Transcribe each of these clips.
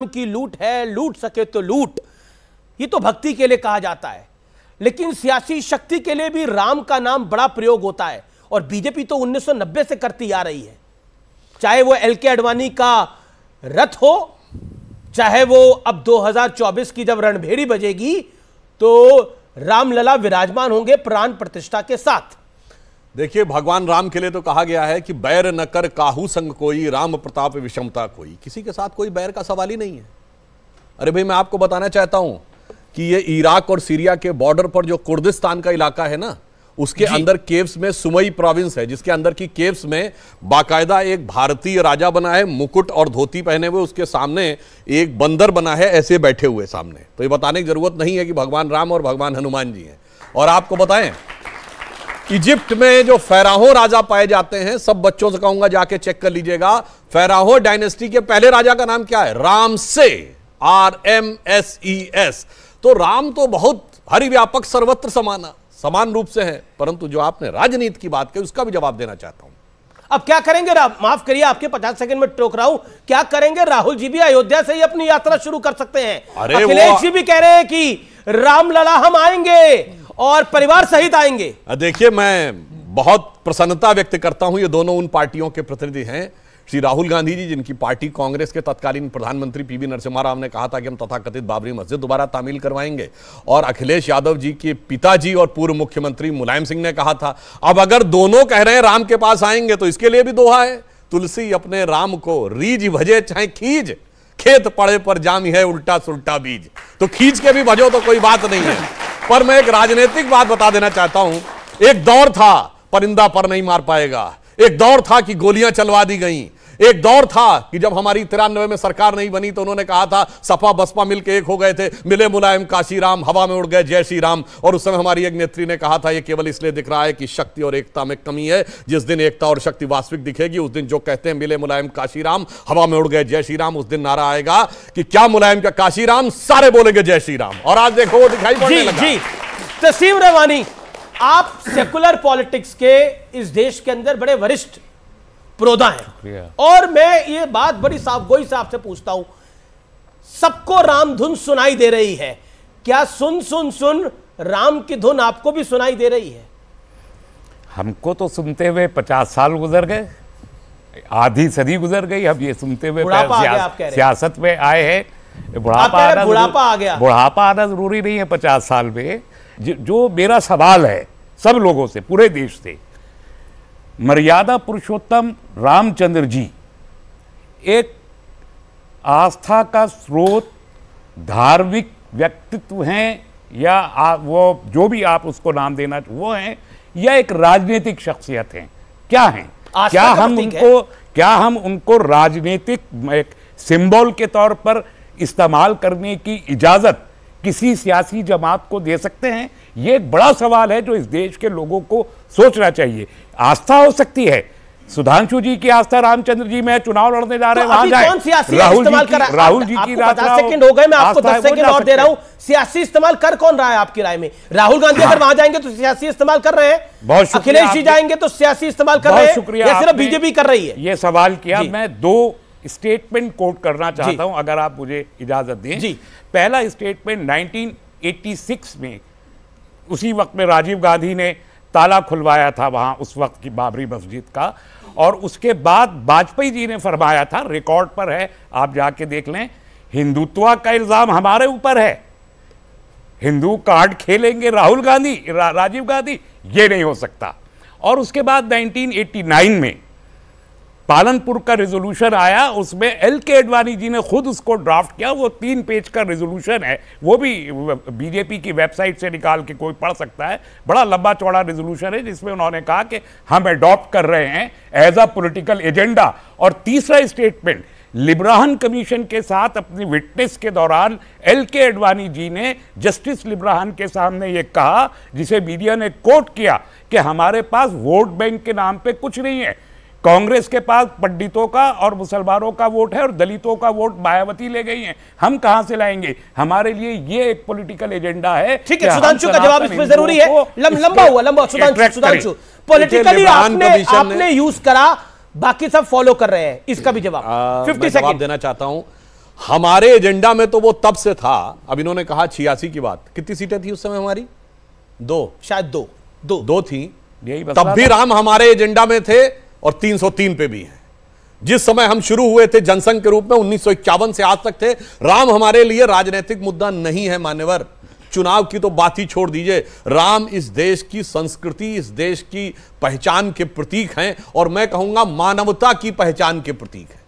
की लूट है, लूट सके तो लूट, ये तो भक्ति के लिए कहा जाता है। लेकिन सियासी शक्ति के लिए भी राम का नाम बड़ा प्रयोग होता है और बीजेपी तो 1990 से करती आ रही है। चाहे वो एलके आडवाणी का रथ हो, चाहे वो अब 2024 की जब रणभेड़ी बजेगी तो रामलला विराजमान होंगे प्राण प्रतिष्ठा के साथ। देखिए, भगवान राम के लिए तो कहा गया है कि बैर न कर काहू संग कोई, राम प्रताप विषमता कोई। किसी के साथ कोई बैर का सवाल ही नहीं है। अरे भाई, मैं आपको बताना चाहता हूं कि ये इराक और सीरिया के बॉर्डर पर जो कुर्दिस्तान का इलाका है ना, उसके अंदर केव्स में सुमई प्रोविंस है, जिसके अंदर की केव्स में बाकायदा एक भारतीय राजा बना है, मुकुट और धोती पहने हुए, उसके सामने एक बंदर बना है ऐसे बैठे हुए सामने। तो ये बताने की जरूरत नहीं है कि भगवान राम और भगवान हनुमान जी हैं। और आपको बताएं, इजिप्ट में जो फेराहो राजा पाए जाते हैं, सब बच्चों से कहूंगा जाके चेक कर लीजिएगा, फेराहो डायनेस्टी के पहले राजा का नाम क्या है? Ramsay, RMSES। तो राम तो बहुत हरिव्यापक सर्वत्र समान रूप से है, परंतु जो आपने राजनीति की बात की उसका भी जवाब देना चाहता हूं। अब क्या करेंगे? माफ करिए, आपके 50 सेकंड में टोक रहा हूं। क्या करेंगे? राहुल जी भी अयोध्या से ही अपनी यात्रा शुरू कर सकते हैं। अखिलेश जी भी कह रहे हैं कि रामलला हम आएंगे और परिवार सहित आएंगे। देखिए, मैं बहुत प्रसन्नता व्यक्त करता हूं, ये दोनों उन पार्टियों के प्रतिनिधि हैं। श्री राहुल गांधी जी, जिनकी पार्टी कांग्रेस के तत्कालीन प्रधानमंत्री PV नरसिम्हा राव ने कहा था कि हम तथाकथित बाबरी मस्जिद दोबारा तामील करवाएंगे, और अखिलेश यादव जी के पिताजी और पूर्व मुख्यमंत्री मुलायम सिंह ने कहा था। अब अगर दोनों कह रहे हैं राम के पास आएंगे, तो इसके लिए भी दोहा है, तुलसी अपने राम को रीझ भजे चाहे खींच, खेत पड़े पर जामी है उल्टा सुल्टा बीज। तो खींच के भी भजो तो कोई बात नहीं है। पर मैं एक राजनीतिक बात बता देना चाहता हूं। एक दौर था परिंदा पर नहीं मार पाएगा, एक दौर था कि गोलियां चलवा दी गई, एक दौर था कि जब हमारी 93 में सरकार नहीं बनी तो उन्होंने कहा था सपा बसपा मिलकर एक हो गए थे, मिले मुलायम काशी राम, हवा में उड़ गए जय श्री राम। और उस समय हमारी एक नेत्री ने कहा था ये केवल इसलिए दिख रहा है कि शक्ति और एकता में कमी है, जिस दिन एकता और शक्ति वास्तविक दिखेगी उस दिन जो कहते हैं मिले मुलायम काशी राम, हवा में उड़ गए जय श्री राम, उस दिन नारा आएगा कि क्या मुलायम का काशी राम, सारे बोलेंगे जय श्री राम। और आज देखो वो दिखाई पड़ने लगा। जी तस्लीम रहमानी, आप सेकुलर पॉलिटिक्स के इस देश के अंदर बड़े वरिष्ठ प्रोदा हैं, और मैं ये बात बड़ी साफगोई से आपसे पूछता हूं, सबको राम धुन सुनाई दे रही है, क्या सुन सुन सुन राम की धुन आपको भी सुनाई दे रही है? हमको तो सुनते हुए 50 साल गुजर गए, आधी सदी गुजर गई। अब ये सुनते हुए सियासत में आए हैं। बुढ़ापा आ गया। बुढ़ापा आना जरूरी नहीं है 50 साल में। जो मेरा सवाल है सब लोगों से, पूरे देश से, मर्यादा पुरुषोत्तम रामचंद्र जी एक आस्था का स्रोत, धार्मिक व्यक्तित्व हैं, या वो जो भी आप उसको नाम देना वो हैं, या एक राजनीतिक शख्सियत हैं? क्या हैं? क्या हम उनको राजनीतिक एक सिंबल के तौर पर इस्तेमाल करने की इजाजत किसी सियासी जमात को दे सकते हैं? यह एक बड़ा सवाल है जो इस देश के लोगों को सोचना चाहिए। आस्था हो सकती है, सुधांशु जी की आस्था रामचंद्र जी में चुनाव लड़ने जा रहे हैं, वहां जाए। राहुल जी की 50 सेकंड हो गए, मैं आपको 10 सेकंड और दे रहा हूं। सियासी इस्तेमाल कर कौन रहा है आपकी राय में? राहुल गांधी अगर वहां जाएंगे तो सियासी इस्तेमाल कर रहे हैं, बहुत अखिलेश जी जाएंगे तो सियासी इस्तेमाल कर रहे हैं, या सिर्फ बीजेपी कर रही है? यह सवाल किया। मैं 2 स्टेटमेंट कोट करना चाहता हूं, अगर आप मुझे इजाजत दें। जी। पहला स्टेटमेंट 1986 में, उसी वक्त में राजीव गांधी ने ताला खुलवाया था वहां उस वक्त की बाबरी मस्जिद का, और उसके बाद वाजपेयी जी ने फरमाया था, रिकॉर्ड पर है, आप जाके देख लें, हिंदुत्व का इल्जाम हमारे ऊपर है, हिंदू कार्ड खेलेंगे राजीव गांधी, ये नहीं हो सकता। और उसके बाद 1989 में पालनपुर का रेजोल्यूशन आया, उसमें एलके आडवाणी जी ने खुद उसको ड्राफ्ट किया। वो 3 पेज का रेजोल्यूशन है, वो भी बीजेपी की वेबसाइट से निकाल के कोई पढ़ सकता है। बड़ा लंबा चौड़ा रेजोल्यूशन है जिसमें उन्होंने कहा कि हम अडॉप्ट कर रहे हैं एज अ पॉलिटिकल एजेंडा। और तीसरा स्टेटमेंट, लिब्राहन कमीशन के साथ अपनी विटनेस के दौरान एलके आडवाणी जी ने जस्टिस लिब्राहन के सामने ये कहा, जिसे मीडिया ने कोट किया, कि हमारे पास वोट बैंक के नाम पे कुछ नहीं है, कांग्रेस के पास पंडितों का और मुसलमानों का वोट है और दलितों का वोट मायावती ले गई हैं, हम कहां से लाएंगे? हमारे लिए ये एक पॉलिटिकल एजेंडा है। ठीक है, सुधांशु का जवाब इसमें जरूरी है। लंबा सुधांशु पॉलिटिकली आपने यूज करा, बाकी सब फॉलो कर रहे हैं, इसका भी जवाब 50 सेकंड देना चाहता हूं। हमारे एजेंडा में तो वो तब से था। अब इन्होंने कहा 86 की बात, कितनी सीटें थी उस समय हमारी? 2, शायद 2 थी। तब भी राम हमारे एजेंडा में थे और 303 पे भी हैं। जिस समय हम शुरू हुए थे जनसंघ के रूप में 1951 से आज तक थे, राम हमारे लिए राजनीतिक मुद्दा नहीं है मान्यवर। चुनाव की तो बात ही छोड़ दीजिए, राम इस देश की संस्कृति, इस देश की पहचान के प्रतीक हैं और मैं कहूंगा मानवता की पहचान के प्रतीक हैं।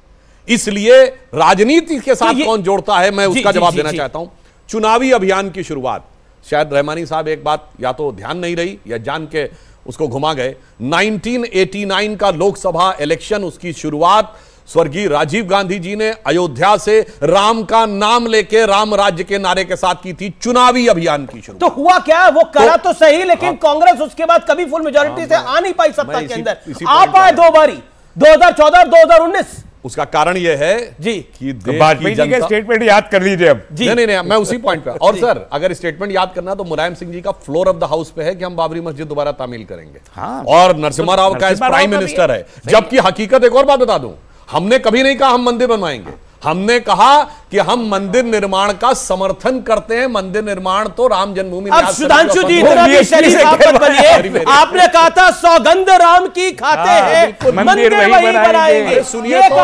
इसलिए राजनीति के साथ कौन जोड़ता है, मैं उसका जवाब देना चाहता हूं। चुनावी अभियान की शुरुआत, शायद रहमानी साहब एक बात या तो ध्यान नहीं रही या जान के उसको घुमा गए। 1989 का लोकसभा इलेक्शन, उसकी शुरुआत स्वर्गीय राजीव गांधी जी ने अयोध्या से राम का नाम लेके राम राज्य के नारे के साथ की थी, चुनावी अभियान की शुरुआत। तो हुआ क्या? वो करा तो सही, लेकिन कांग्रेस उसके बाद कभी फुल मेजॉरिटी से आ नहीं पाई सत्ता के अंदर। आप आए 2 बारी, 2014 और 2019। उसका कारण यह है जी कि वाजपेयी जी का स्टेटमेंट याद कर लीजिए अब। नहीं, मैं उसी पॉइंट पे। और सर, अगर स्टेटमेंट याद करना तो मुलायम सिंह जी का फ्लोर ऑफ द हाउस पे है कि हम बाबरी मस्जिद दोबारा तामील करेंगे। हाँ, और नरसिम्हा राव का प्राइम मिनिस्टर है। जबकि हकीकत एक और बात बता दूं, हमने कभी नहीं कहा हम मंदिर बनवाएंगे, हमने कहा कि हम मंदिर निर्माण का समर्थन करते हैं। मंदिर निर्माण तो राम जन्मभूमि। अब सुधांशु जी इतना भी शरीफ आप मत बनिए। आपने कहा था सौगंध राम की खाते हैं, मंदिर वही बनाएंगे। सुनिए तो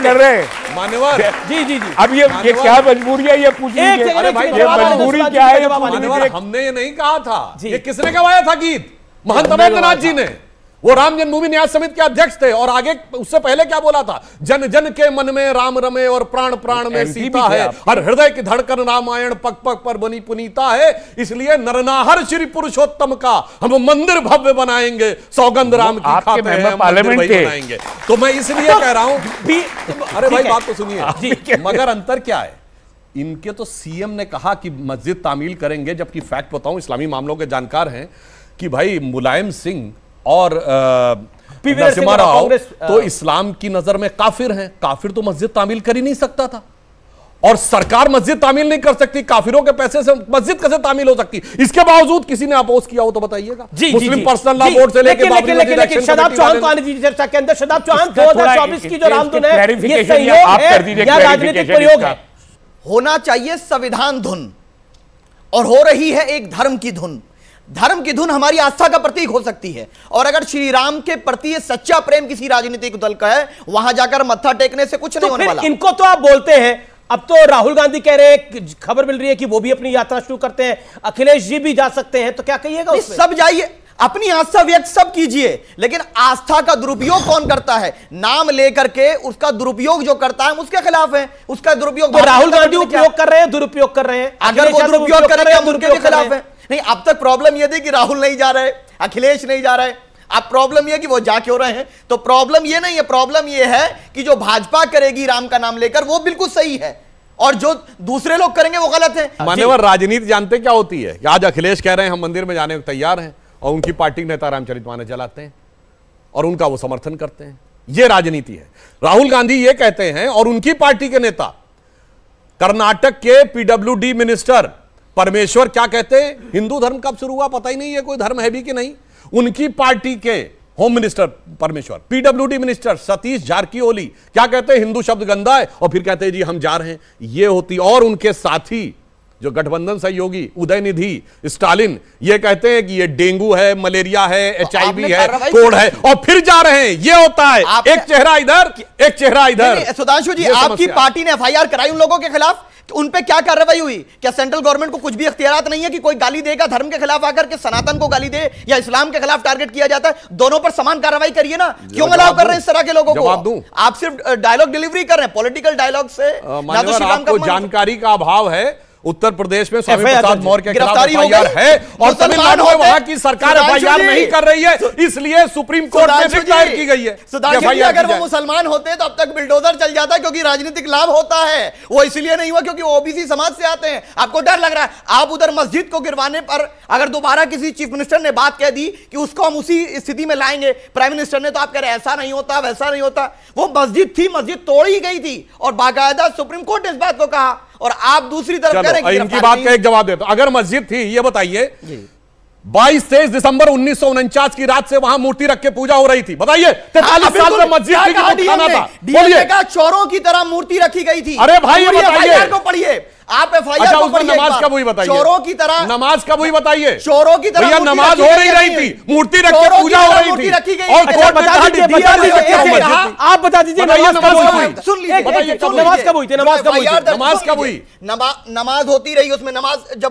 कर रहे हैं मान्यवर। जी। अब ये क्या मजबूरी है, ये पूछिए मजबूरी क्या है? हमने ये नहीं कहा था, ये किसने गवाया था गीत? महंत अमरेंद्रनाथ जी ने। वो राम जन्मभूमि न्यास समिति के अध्यक्ष थे। और आगे उससे पहले क्या बोला था? जन जन के मन में राम रमे और प्राण प्राण में सीता है, हर हृदय की धड़कन रामायण पग पग पर बनी पुनीता है। इसलिए नरनाहर श्री पुरुषोत्तम का हम मंदिर भव्य बनाएंगे, सौगंध राम की खाते हैं, पार्लियामेंट बनाएंगे। तो मैं इसलिए कह रहा हूं, अरे भाई बात तो सुनिए। मगर अंतर क्या है? इनके तो सीएम ने कहा कि मस्जिद तामील करेंगे, जबकि फैक्ट बताऊं, इस्लामी मामलों के जानकार हैं कि भाई मुलायम सिंह और नरसिम्हा राव तो इस्लाम की नजर में काफिर हैं। काफिर तो मस्जिद तामील कर ही नहीं सकता था, और सरकार मस्जिद तामील नहीं कर सकती। काफिरों के पैसे से मस्जिद कैसे तामील हो सकती? इसके बावजूद किसी ने अपोज किया हो तो बताइएगा। मुस्लिम पर्सनल लॉ बोर्ड से लेकर शदाब चौहान को आने दीजिए चर्चा के अंदर। शदाब चौहान, 2024 की जो रामधुन है, ये संयोग है या राजनीतिक प्रयोग है? होना चाहिए संविधान धुन, और हो रही है एक धर्म की धुन। धर्म की धुन हमारी आस्था का प्रतीक हो सकती है, और अगर श्री राम के प्रति ये सच्चा प्रेम किसी राजनीतिक दल का है, वहां जाकर मत्था टेकने से कुछ नहीं होने वाला। इनको तो आप बोलते हैं, अब तो राहुल गांधी कह रहे हैं, खबर मिल रही है कि वो भी अपनी यात्रा शुरू करते हैं, अखिलेश जी भी जा सकते हैं, तो क्या कहिएगा? सब जाइए, अपनी आस्था व्यक्त सब कीजिए, लेकिन आस्था का दुरुपयोग कौन करता है? नाम लेकर के उसका दुरुपयोग जो करता है, हम उसके खिलाफ हैं। उसका दुरुपयोग तो राहुल गांधी उपयोग कर रहे हैं, दुरुपयोग कर रहे हैं। अगर वो दुरुपयोग कर रहे हैं, हम उनके खिलाफ हैं। नहीं, अब तक प्रॉब्लम यह थी कि राहुल नहीं जा रहे, अखिलेश नहीं जा रहे। अब प्रॉब्लम यह कि वो जा क्यों रहे हैं? तो प्रॉब्लम यह नहीं है, प्रॉब्लम यह है कि जो भाजपा करेगी राम का नाम लेकर, वो बिल्कुल सही है, और जो दूसरे लोग करेंगे वो गलत है। मान्यवर, राजनीति जानते क्या होती है? आज अखिलेश कह रहे हैं हम मंदिर में जाने को तैयार हैं, और उनकी पार्टी नेता रामचरितमानस चलाते हैं और उनका वो समर्थन करते हैं। यह राजनीति है। राहुल गांधी ये कहते हैं, और उनकी पार्टी के नेता कर्नाटक के पीडब्ल्यूडी मिनिस्टर परमेश्वर क्या कहते हैं? हिंदू धर्म कब शुरू हुआ पता ही नहीं है, कोई धर्म है भी कि नहीं। उनकी पार्टी के होम मिनिस्टर परमेश्वर, पीडब्ल्यूडी मिनिस्टर सतीश जारकिहोली क्या कहते हैं? हिंदू शब्द गंदा है, और फिर कहते हैं जी हम जा रहे हैं। ये होती। और उनके साथी जो गठबंधन सहयोगी उदयनिधि स्टालिन ये कहते हैं कि ये डेंगू है, मलेरिया है, HIV है, कोड है, और फिर जा रहे हैं। ये होता है, एक चेहरा इधर, एक चेहरा इधर। सुधांशु जी, आपकी पार्टी ने FIR कराई उन लोगों के खिलाफ, उन पे क्या कार्रवाई हुई? क्या सेंट्रल गवर्नमेंट को कुछ भी इख्तियारात नहीं है कि कोई गाली देगा धर्म के खिलाफ आकर के, सनातन को गाली दे या इस्लाम के खिलाफ टारगेट किया जाता है? दोनों पर समान कार्रवाई करिए ना। क्यों अलाउ कर रहे हैं इस तरह के लोगों को? आप सिर्फ डायलॉग डिलीवरी कर रहे हैं, पॉलिटिकल डायलॉग से। आपको जानकारी का अभाव है। उत्तर प्रदेश में स्वामी प्रसाद मौर्य के खिलाफ FIR है, और तमिलनाडु में वहां की सरकार FIR नहीं कर रही है, इसलिए सुप्रीम कोर्ट में भी दायर की गई है। अगर वो मुसलमान होते तो अब तक बिल्डोजर चल जाता, क्योंकि राजनीतिक लाभ होता है। वो इसलिए नहीं हुआ क्योंकि वो OBC समाज से आते हैं। आपको डर लग रहा है, आप उधर मस्जिद को गिरवाने पर अगर दोबारा किसी चीफ मिनिस्टर ने बात कह दी कि उसको हम उसी स्थिति में लाएंगे, प्राइम मिनिस्टर ने, तो आप कह रहे ऐसा नहीं होता, वैसा नहीं होता। वो मस्जिद थी, मस्जिद तोड़ी गई थी, और बाकायदा सुप्रीम कोर्ट ने इस बात को कहा, और आप दूसरी तरफ करें। इनकी बात का एक जवाब देता हूं। अगर मस्जिद थी, ये बताइए 22-23 दिसंबर 1949 की रात से वहां मूर्ति रख के पूजा हो रही थी। बताइए 43 साल में मस्जिद थी कि वो खाना था? बोलिए का चोरों की तरह मूर्ति रखी गई थी। अरे भाई ये बताइए को पढ़िए आप अच्छा उसमें नमाज कब हुई बताइए? चोरों की तरह नमाज कब हुई बताइए? चोरों की तरह भैया नमाज हो रही थी, मूर्ति रख के पूजा हो रही थी और कोर्ट ने कहा आप बता दीजिए नमाज कब हुई? सुन लीजिए नमाज कब हुई थी? नमाज कब हुई? नमाज कब हुई? नमाज होती रही, उसमें नमाज जब